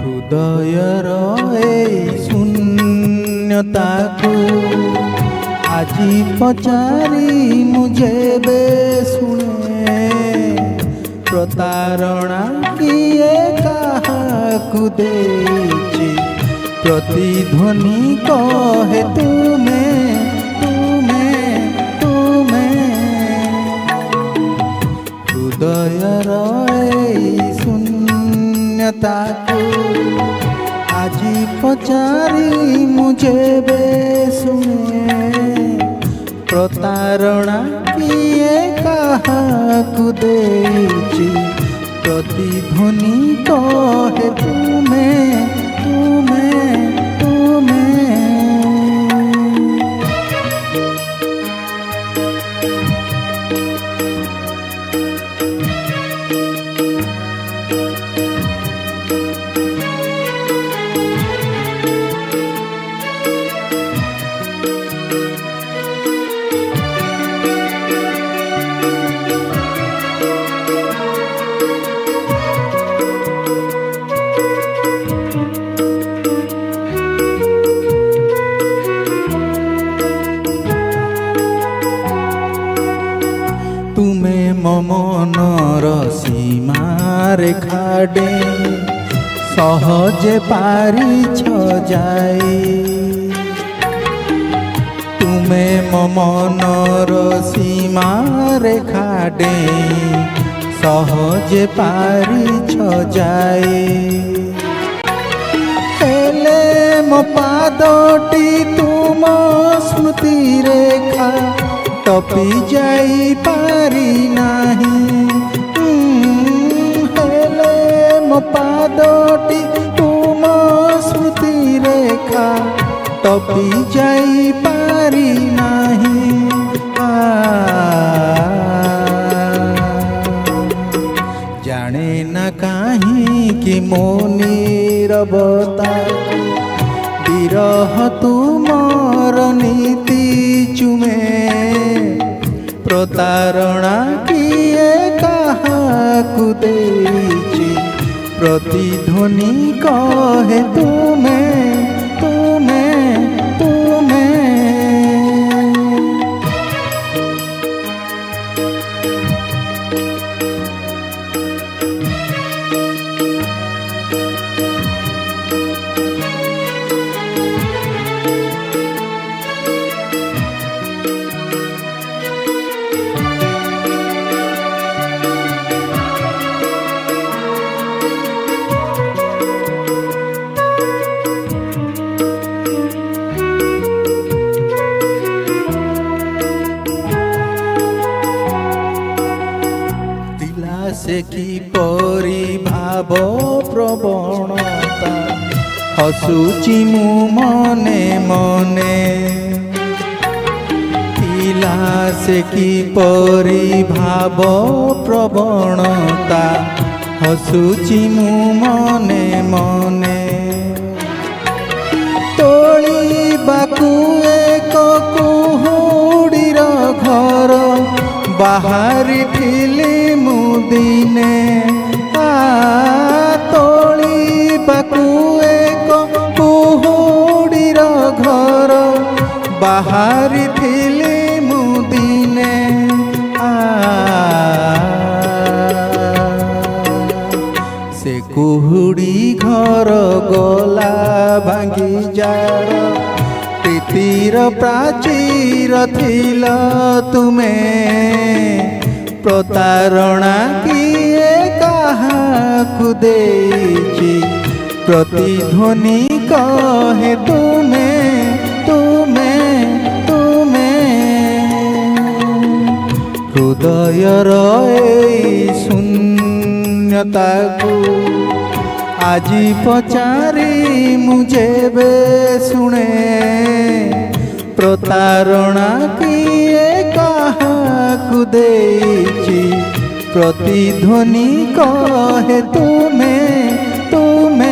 हृदयर शून्यता को আজি पचारी मुझे बे सुने प्रतारणा किए काहाकु देछि प्रतिध्वनि कहे तुम्हें हृदयर शून्यता को আজি पचारी मुझे बे सुने प्रतारणा किए काहाकु देछि प्रतिध्वनि कहे तुम्हें तुमे ममनर सीमारेखा डे सहजे पारिछ जाए तुमे ममनर सीमारेखा डे सहजे पारिछ जाए हेले मो पादटी तुम स्मृति रेखा टपी जाई पारी नाही हेले मो पादटी तुम स्मृति रेखा टपी जाई पारी नाही जाने न काहीं कि मो नीरवता विरह तुमर नीति चुमे प्रतारणा किए काहाकु देछि प्रतिध्वनि कहे तुम्हें से की परी भाव प्रवणता हसुची मु मने मने पिला से की परी भाव प्रवणता हसुची मु मने मने तोली बाकु एक कुहुडीर घर बाहरी फिल्म दिने तोली बाकु एक कुहुडीर घर बाहरी फिल्म दिने से कुहुडी घर गला भांगी जार प्रीतिर प्राचीर थिल तुमे प्रतारणा किए काहाकु देछि प्रतिध्वनि कहे तुमे तुमे तुमे हृदयर एई शून्यता को आजी पचारी मुझे बे सुने प्रतारणा किए काहाकु देछि प्रतिध्वनि कहे तुमे तुमे